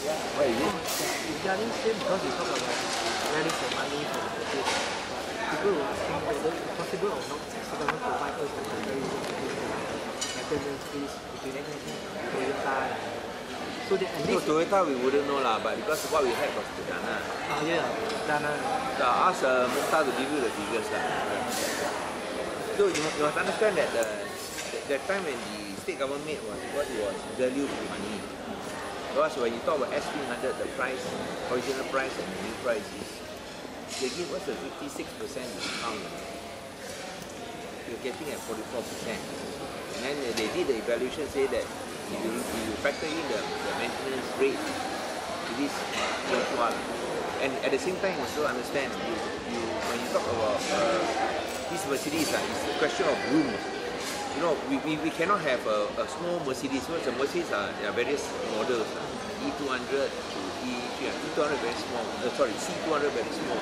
What is it? Regarding same, because we talk about value for money for the purchase, people were asking whether it's possible or not the government provide us with a very maintenance fees between Toyota and so that at least Toyota we wouldn't know lah, but because what we had was Dana. yeah, Dana. So I asked Mukta to give you the figures lah. So you must understand that that time when the state government made what was value for money. Because when you talk about S300, the price, original price and the new price is, they give us a 56% discount. You're getting at 44%. And then they did the evaluation, say that if you factor in the maintenance rate, it is worthwhile. And at the same time, you also understand, when you talk about these Mercedes, it's a question of rooms. You know, we cannot have a small Mercedes. So the Mercedes there are various models, E200 to E300. E200 very small. Sorry, C200 very small.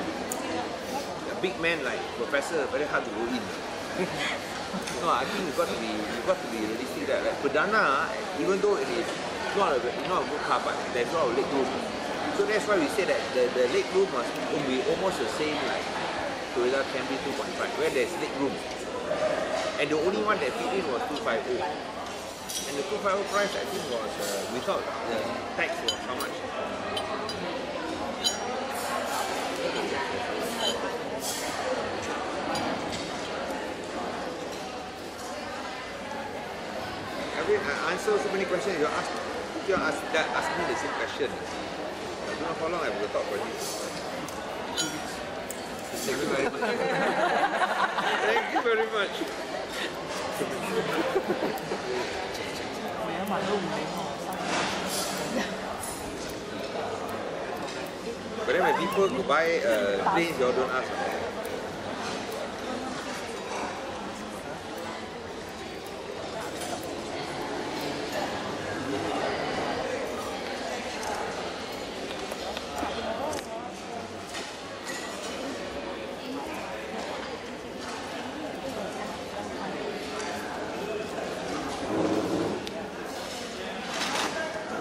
A big man like Professor very hard to go in. No, I think you've got to be realistic that like Perdana, even though it is not a good car, but there's not a leg room. So that's why we say that the leg room must be almost the same like Toyota Camry 2.5, where there's leg room. And the only one that fit in was 250. And the 250 price I think was, without the tax was how much? I answer so many questions, you ask me the same question. I don't know how long I will talk for this. 2 weeks. Thank you very much. Thank you very much. But then when people go buy planes, you all don't ask.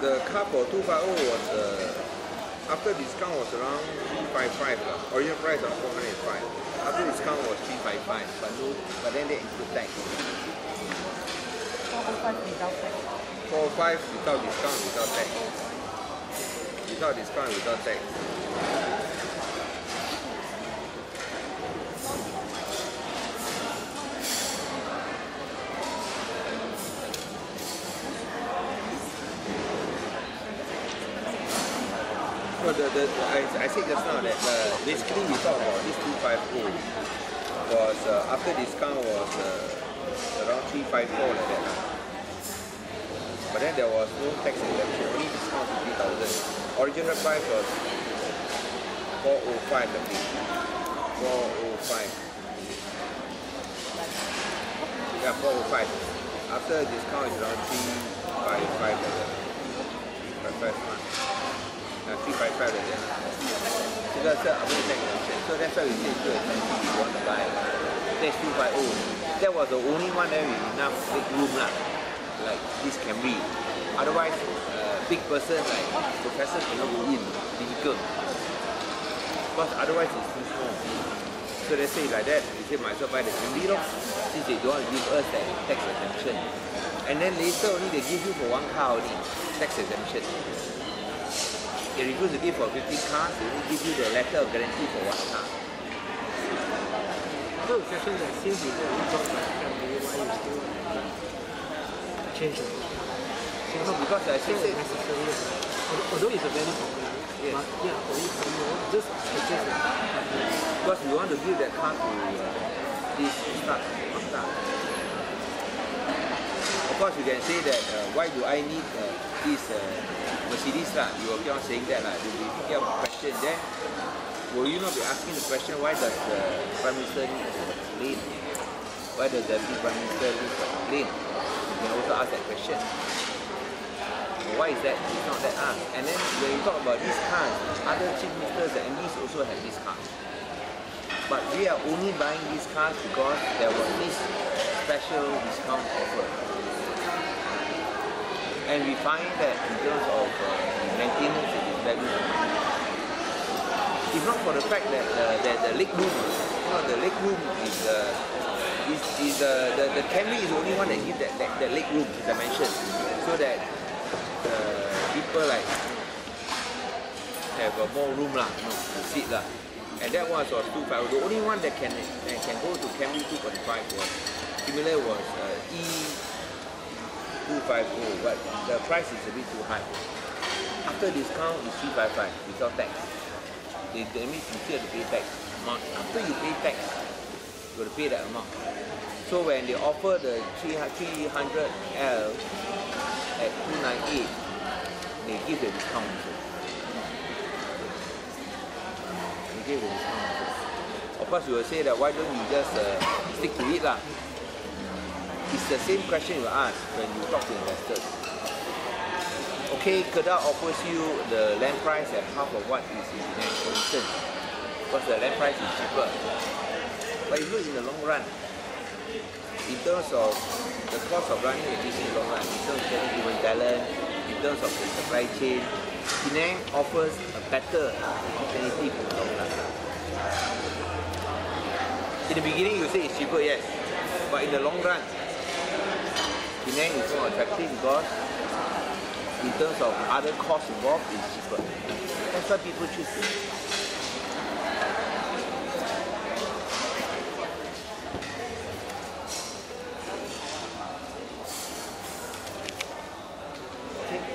The car for 250 was, after discount was around 355. Original price was 405. After discount was 355, but then they include tax. 405 without tax. 405 without discount, without tax. Without discount, without tax. No, I said just now that basically we talk about this 250 was after discount was around 354 like that. But then there was no tax exemption, only discount 50,000. Original price was 405 I think. 405. Yeah, 405. After discount is around 355 like that. 355 like that. So that's the other tax exemption. So that's why we say too expensive if you want to buy. That's 250. That was the only one that we enough big room lah. Like this Camry. Otherwise, big person like Professor cannot go in. Difficult. Because otherwise it's too small. So they say like that, we say might as well buy the Camry lor. Since they don't want to give us that tax exemption. And then later only they give you for one car only, tax exemption. They refuse to give for 50 cars, they only give you the letter of guarantee for one car. So the question is that since you already got my family, why you still change the No, because I think that necessary, although it's a value for money, yes. but yeah, for you just purchase it. Because we want to give that car to this start. Of course you can say that why do I need this Mercedes lah? You will keep on saying that lah. You will keep on question. Then will you not be asking the question, why does the Prime Minister need a plane? Why does the Prime Minister need a plane? You can also ask that question. Why is that? It's not that asked. And then when you talk about these cars, other chief ministers and MPs also have these cars. But we are only buying these cars because there was this special discount offer. And we find that in terms of maintenance, it is value for money. If not for the fact that the leg room, the leg room is the Camry is the only one that gives that leg room dimension, so that people like have more room lah, to sit lah. And that was 250. The only one that can go to Camry 245 was similar was E250, but the price is a bit too high. After discount is 355 without tax. That means you still have to pay tax amount. After you pay tax, you got to pay that amount. So when they offer the 300L at 298, they give the discount also. They give the discount also. Of course, you will say that why don't you just stick to it lah? It's the same question you ask when you talk to investors. Okay, Kereta offers you the land price at half of what is in Penang, for instance, because the land price is cheaper. But if you look in the long run, in terms of the cost of running a business in the long run, in terms of getting human talent, in terms of the supply chain, Penang offers a better alternative in the long run. In the beginning, you say it's cheaper, yes, but in the long run, Penang is more attractive because in terms of other costs involved, it's cheaper. That's why people choose it.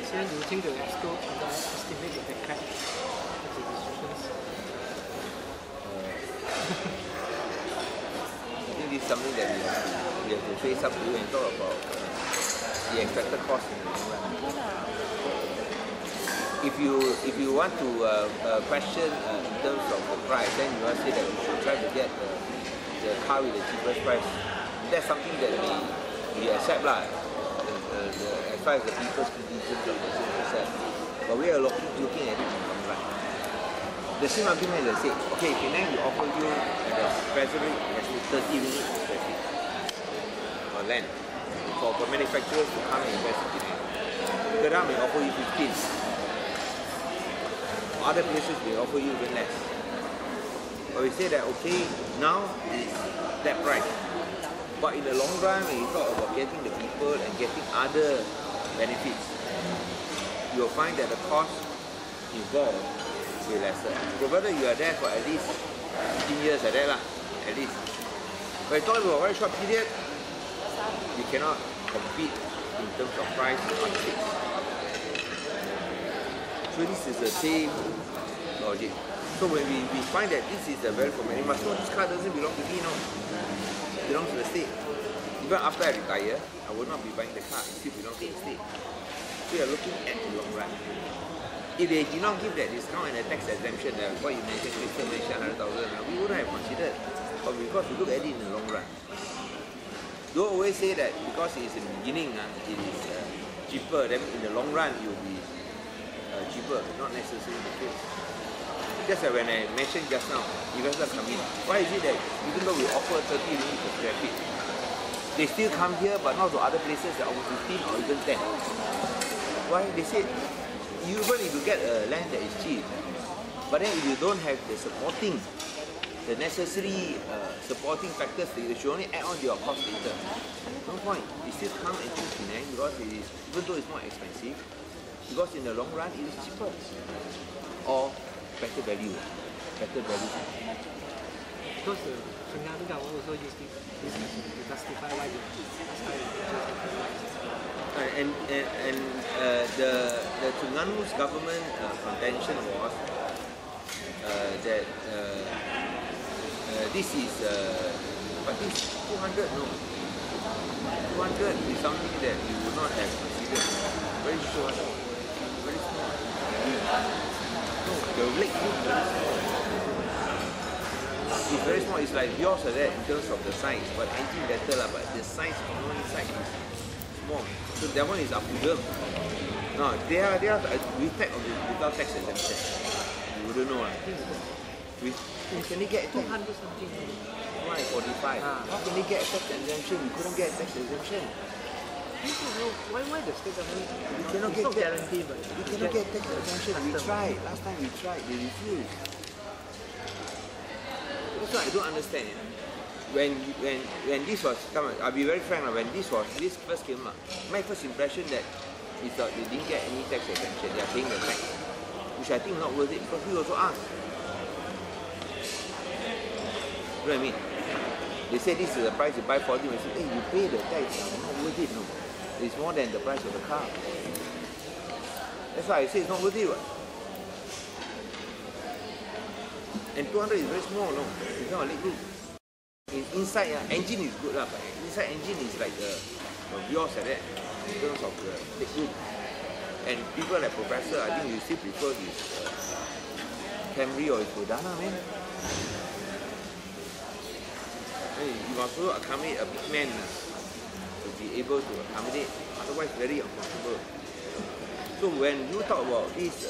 So do you think the Exco underestimate the backlash of the decisions? I think this is something that we have to face up to and talk about the expected cost in the long run. If you want to question in terms of the price, then you must say that we should try to get the car with the cheapest price. That's something that we accept lah. As far as the people's conditions of the accept. But we are looking at it in the long run. The same argument as I said, okay, Penang will offer you at the present rate as 30 ringgit per square feet or land for manufacturers to come and invest in Penang. Kereta may offer you 15. Other places may offer you even less. But we say that okay, now it's that price. But in the long run, when you talk about getting the people and getting other benefits, you'll find that the cost involved will be lesser. Provided you are there for at least 15 years like that lah, at least. But you talk about a very short period, you cannot compete in terms of price on fixed. So this is the same logic. So when we find that this is a value for money, must know this car doesn't belong to me, no. It belongs to the state. Even after I retire, I will not be buying the car. It still belongs to the state. So we are looking at the long run. If they did not give that discount and a tax exemption, what you mentioned, 100,000, we wouldn't have considered. But because we look at it in the long run. Don't always say that because it is in the beginning, it is cheaper, then in the long run it will be cheaper, not necessarily the case. Just like when I mentioned just now, investors come in. Why is it that even though we offer 30 ringgit per square feet, they still come here but not to other places that offer 15 or even 10? Why? They said, even if you get a land that is cheap, but then if you don't have the necessary supporting factors, they should only add on to your cost later. No point. They still come and choose Penang because it is, even though it's more expensive, because in the long run it is cheaper or better value. Because the Singapore government also used this to justify why they and the Terengganu government contention was that this is but this 200 no 200 is something that you would not have considered. Very short. Very small. No, the leg is very small. It's very small. It's like yours like that in terms of the size, but anything better lah. But the size of the inside is small. So that one is up to them. No, they are with tax or without tax exemption. You wouldn't know lah. You can only get 200 something. Why 45? How can they get a tax exemption? You couldn't get a tax exemption. Why the state government? We cannot it's get not that. guaranteed, but We cannot get tax exemption. We tried. Last time we tried. They refused. That's why I don't understand. You know? When this was come, I'll be very frank. When this first came up, my first impression that is that they didn't get any tax exemption. They are paying the tax, which I think not worth it because we also asked. You know what I mean? They say this is the price you buy for them. I say, hey, you pay the tax. It's not worth it. No, it's more than the price of the car. That's why I say it's not worth it. What? And 200 is very small. No, it's not a leg room. Inside, engine is good, but inside engine is like the yours like that in terms of the leg room. And people like Professor, I think you still prefer his Camry or his Kodana, man. Hey, you must also accommodate a big man to be able to accommodate, otherwise very uncomfortable. So when you talk about this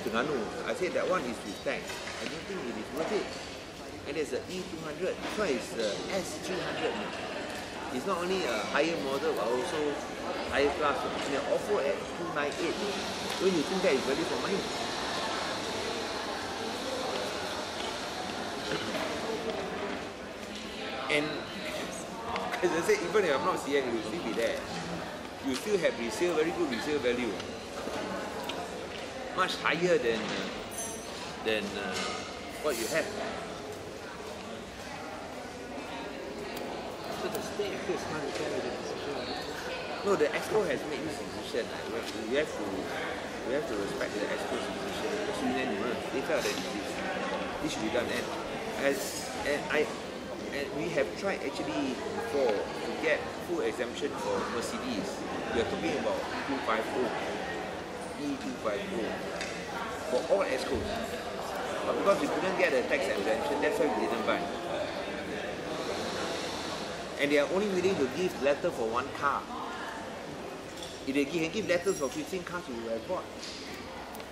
Terengganu, I say that one is with tax. I don't think it is worth it. And there's the E200, this one is S300. It's not only a higher model but also higher class. And they offer at 298. Don't you think that is value for money? And as I said, even if I'm not CN, you will still be there. You still have resale, very good resale value. Much higher than what you have. So the state is not together with the decision. No, the EXCO has made this decision. We have to respect the EXCO's decision. It's unanimous. They felt that this should be done. And we have tried actually before to get full exemption for Mercedes. We are talking about E250 for all EXCOs. But because we couldn't get a tax exemption, that's why we didn't buy. And they are only willing to give letter for one car. If they can give letters for 15 cars, we will have bought.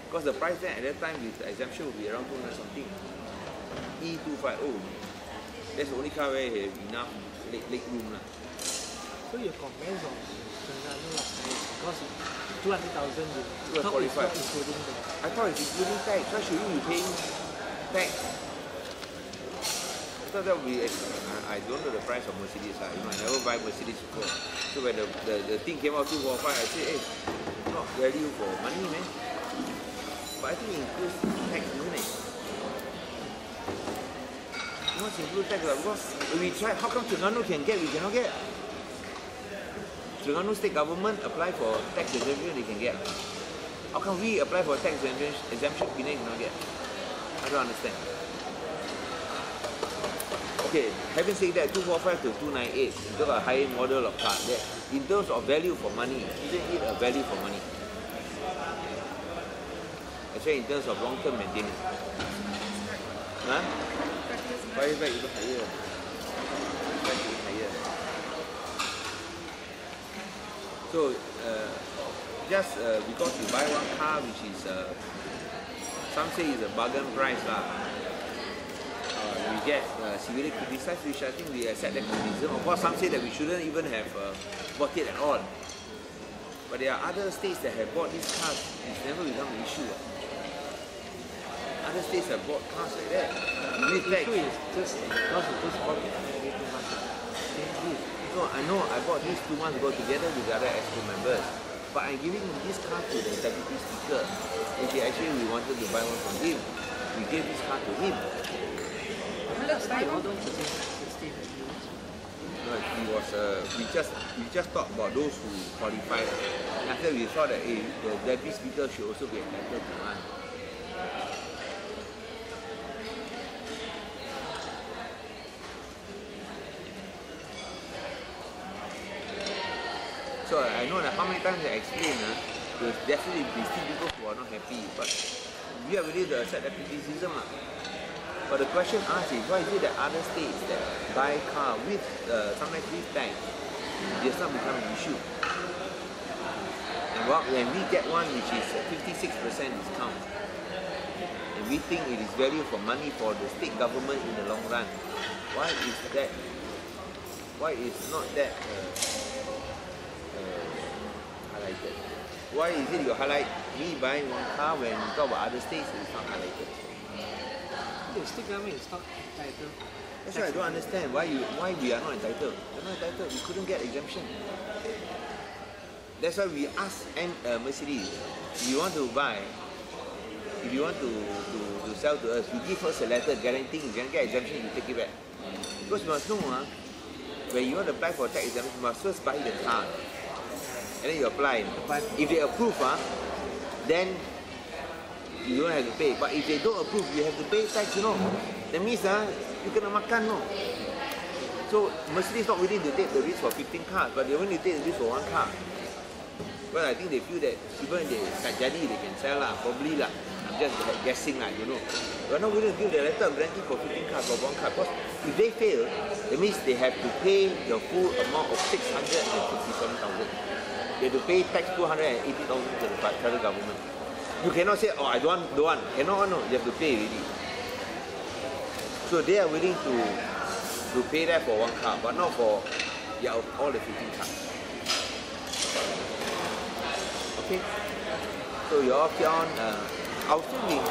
Because the price then at that time with the exemption would be around 200 something. E250. That's the only car where you have enough leg room. So your comments on Terengganu last night, because 200,000, 245. including the... I thought it's including tax. Why should you be paying tax? I thought that would be... I don't know the price of Mercedes. I never buy Mercedes before. So when the thing came out 245, I said, hey, it's not value for money, man. But I think it includes tax, isn't it? It must include tax. Because we try, how come Terengganu can get, we cannot get? Terengganu state government apply for tax exemption, they can get. How come we apply for tax exemption, Penang cannot get? I don't understand. Okay, having said that, 245 to 298, it's got a higher model of car. That in terms of value for money, isn't it a value for money? Actually, in terms of long-term maintenance. Huh? 5 years back, even higher. 5 years higher. So, just because you buy one car, which is, some say is a bargain price lah. We get severely criticized, which I think we accept that criticism. Of course, some say that we shouldn't even have bought it at all. But there are other states that have bought these cars. It's never become an issue. Other states have bought cars like that. The issue is just because you just bought it maybe 2 months ago. No, I know I bought these 2 months ago together with the other EXCO members. But I'm giving this car to the deputy speaker. And actually we wanted to buy one from him. We gave this car to him. Last time, all those 16 years. He was, we just talked about those who qualified. And after we saw that the deputy speaker should also be entitled to one. So I know that how many times I explained, there's definitely still people who are not happy, but we are ready to accept that criticism. But the question asked is, why is it that other states that buy car with sometimes with tax, does not become an issue? And when we get one which is 56% discount, and we think it is value for money for the state government in the long run, why is that? Why is not that why is it you highlight me buying one car when you talk about other states it's not highlighted? The state government is not entitled. That's why I don't understand why we are not entitled. We're not entitled. We couldn't get exemption. That's why we ask Mercedes, if you want to buy, if you want to sell to us, you give us a letter guaranteeing you can get exemption, you take it back. Because you must know, when you want to apply for tax exemption, you must first buy the car. And then you apply. If they approve, then you don't have to pay. But if they don't approve, you have to pay tax, you know. That means you kena makan, no. So Mercedes not willing to take the risk for 15 cars, but they only take the risk for one car. Well, I think they feel that even if they tak jadi, they can sell lah, probably lah. I'm just guessing lah, you know. We're not willing to give the letter of guarantee for 15 cars for one car, because if they fail, that means they have to pay the full amount of 657,000. They have to pay tax 280,000 to the federal government. You cannot say, oh, I don't want. Cannot, no. You have to pay already. So they are willing to pay that for one car, but not for all the 15 cars. Okay. So you all keep on. I'll still be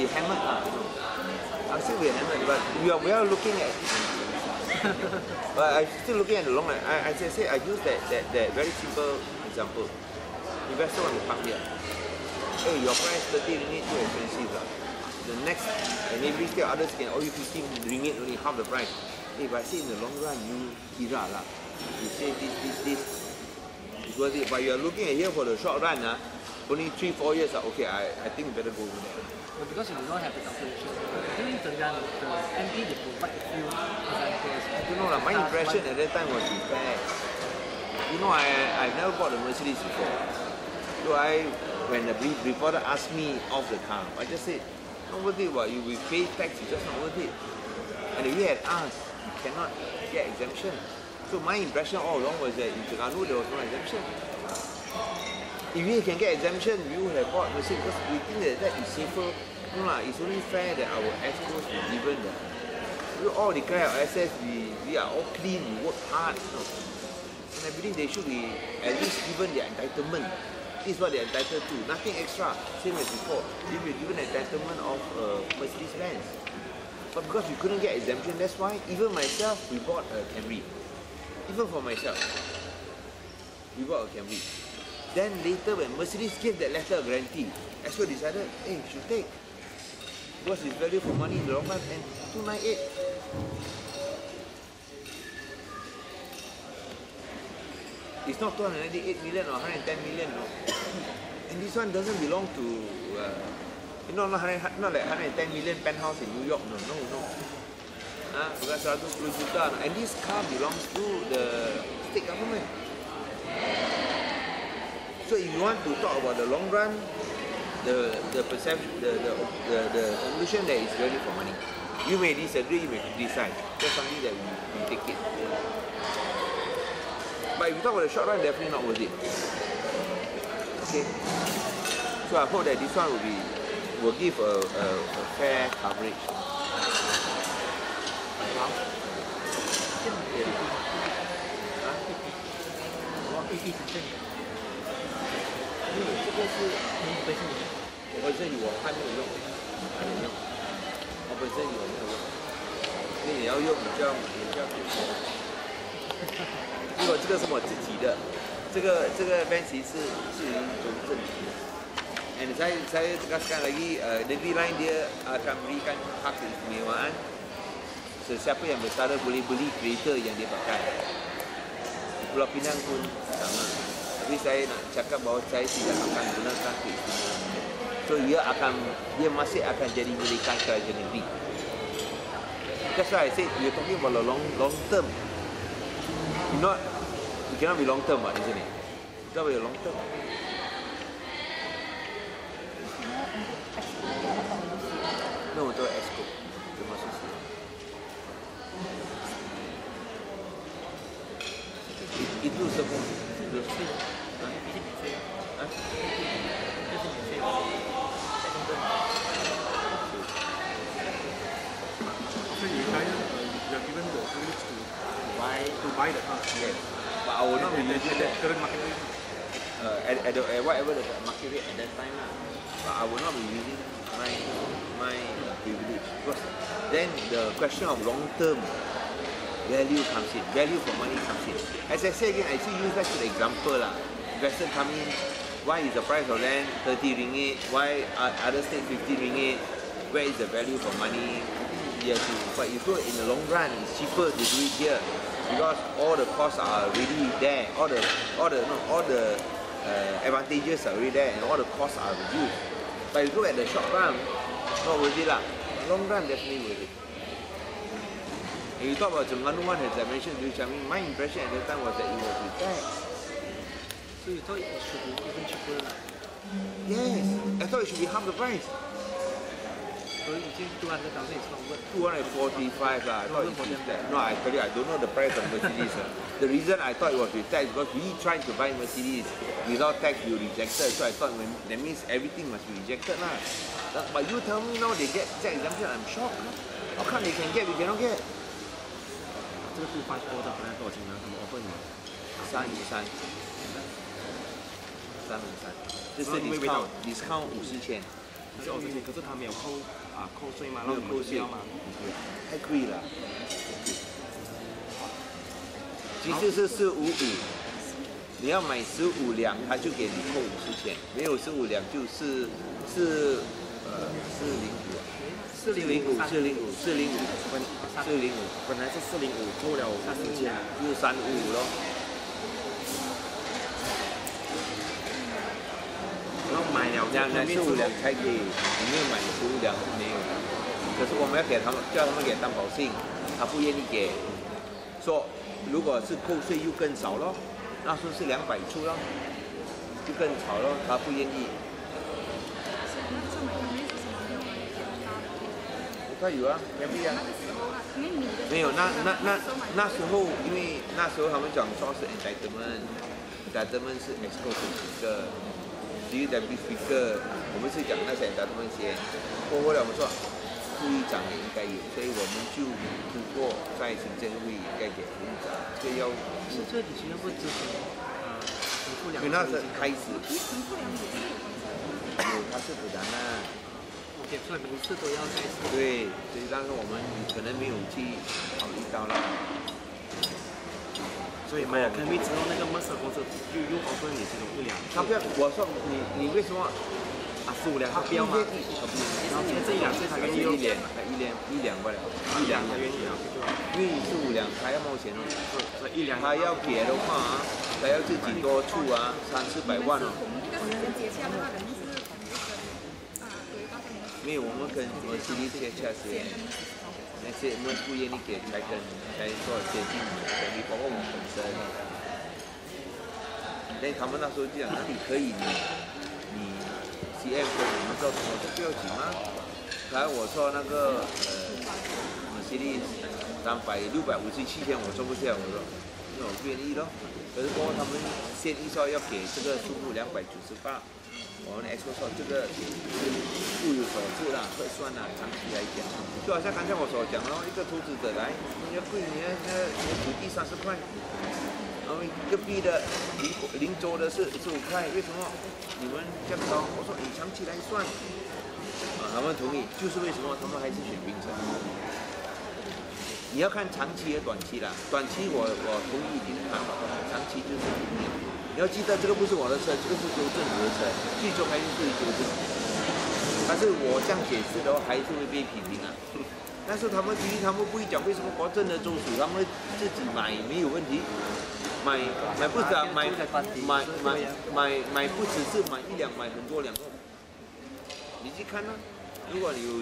hammered. I'll still be hammered, but we are looking at. But I'm still looking at the long run. As I say, I use that very simple example. Investor want to come here. Hey, your price 30 ringgit too expensive. The next, and maybe still others can owe you 15 ringgit only half the price. Hey, but I say in the long run, you kira lah. You say this. It's worth it. But you are looking at here for the short run, only 3-4 years. Okay, I think better go over there. But because you do not have the calculation, during the MP they provide a few examples. I don't know lah. My impression at that time was fair. You know, I've never bought a Mercedes before. So when the reporter asked me off the car, I just said, not worth it. You will pay tax. It's just not worth it. And if we had asked, you cannot get exemption. So my impression all along was that in Terengganu there was no exemption. If we can get exemption, we would have bought Mercedes because we think that is safer. No lah, it's only fair that our exports be given that. We all declare our assets, we are all clean, we work hard. No. And I believe they should be at least given their entitlement. This is what they're entitled to, nothing extra, same as before. They were given entitlement of Mercedes Benz. But because we couldn't get exemption, that's why even myself, we bought a Camry. Even for myself, we bought a Camry. Then later when Mercedes gave that letter of guarantee, Exco decided, hey, you should take. Because it's value for money in the long run, and 298. It's not 298 million or 110 million, no. And this one doesn't belong to, not like 110 million penthouse in New York, no. Bukan 110 juta. And this car belongs to the state government. So if you want to talk about the long run, the perception, the conclusion that is value for money. You may disagree, you may decide. That's something that we take it. But if you talk about the short run, definitely not worth it. Okay. So I hope that this one will give a fair coverage.我本身我还没有用，我本身有没有用？因为你要用，你就要给钱。因为这个是我自己的，这个 van 其实是从政府的。And saya tegaskan lagi, Negeri lain dia akan berikan hak keistimewaan. Sesiapa yang bersalah boleh beli kereta yang dia pakai. Pulau Pinang pun sama. Tapi saya nak cakap bahawa saya tidak akan gunakan keistimewaan. So dia masih akan jadi milikan kerajaan negeri. That's why I said we're talking about the long term. You cannot be long term, isn't it? It's not very long term. No, untuk Exco. Termasuk itu semua. You're given the privilege to buy the car. Yes. But I will not be using that. Current market rate. at whatever the market rate at that time lah. But I will not be using my privilege because then the question of long term value comes in, value for money comes in. As I say again, I still use that as an example lah. Investor come in, why is the price of land 30 ringgit? Why are other states 50 ringgit? Where is the value for money? But you go in the long run, it's cheaper to do it here because all the costs are already there, all the advantages are already there, and all the costs are reduced. But if you look at the short run, not worth it lah. Long run definitely worth it. If you talk about Terengganu one, as I mentioned, my impression at that time was that it was with tax. So you thought it should be even cheaper? Yes, I thought it should be half the price. So you think 200,000 is not worth? 245 lah. I thought it was that. No, I tell you, I don't know the price of Mercedes. The reason I thought it was with tax because we tried to buy Mercedes without tax, we were rejected. So I thought that means everything must be rejected lah. But you tell me now they get tax exemption, I'm shocked. How come they can get, we cannot get? 这个254的本来多少钱呢？怎么 offer 你353，这是 discount 50千。是50千，可是他没有扣税吗？没有扣税吗？太贵了。其实是455，你要买15两，他就给你扣50千；没有15两就是405，405，405，本来是405，扣了50千，就是355咯。然后买了，15两才给，你没有买15两是没有的。可是我们要给他们，叫他们给担保信，他不愿意给，说如果是扣税又更少咯，那时候是200出咯，就更少咯，他不愿意。他有啊，没必要。没有，那时候，因为那时候他们讲说是 entitlement 是 export 几个。至于的 big figure， 我们是讲那些他们先，过后了我们说副议长也应该有，所以我们就通过在行政会应该给副议长，这要是这里需要不支持因为那是开始，有他是不然啦，给出来名次都要开始。对，所以当时我们可能没有去考虑到啦。所以买了 Kereta 之后，那个 Masa 公司又 offer 你其中1辆。他不要，我说你为什么？15辆他不要吗？然后现在这1辆是他愿意用。一辆不了，1辆他愿意啊，因为15辆他要冒险哦。所以1辆他要给的话他要自己多出啊，300-400万哦。没有，我们跟Mercedes接洽是。那些我们不愿意给才做接近权利，包括我们本身。但他们那时候就讲哪里可以你 CM 跟我们做什么都不要紧吗？然后我说那个Mercedes 300、657千我做不下，我说那我不愿意咯。可是过后他们先一说要给这个数目298。我们 X 说这个物有所值啦，核算啦，长期来讲，就好像刚才我所讲的，一个投资者来，你要贵，你土地30块，然后隔壁的邻州的是15块，为什么你们这样高？我说你长期来算，他们同意，就是为什么他们还是选槟城。你要看长期和短期啦，短期我同意你的看法，长期就是5年。你要记得，这个不是我的车，这个是州政府的车，最终还是对州政府。但是我这样解释的话，还是会被批评啊。但是他们不会讲为什么国政的州属，他们自己买没有问题，买不止啊，买不只是买1辆，买很多辆哦。你去看啊，如果你有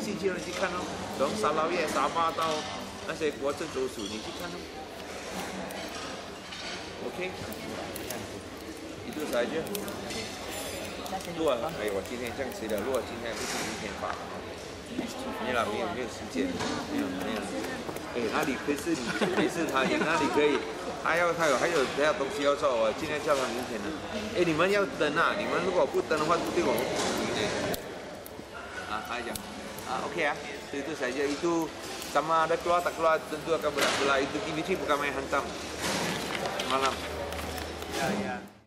兴趣的去看哦，从沙捞越、沙巴到那些国政州属，你去看哦。OK。itu saja. 如果我今天这样吃的，如果今天不是明天发，没了，没有时间，没有。哪里可是你没事，他哪里可以？还有东西要做，我今天叫他明天的。你们要登啊！你们如果不登的话，对我们不公平的。他讲，OK ya. Itu saja. Itu sama ada keluar tak keluar tentu akan berat. Itu TV bukan main hantam. Malam. Ya.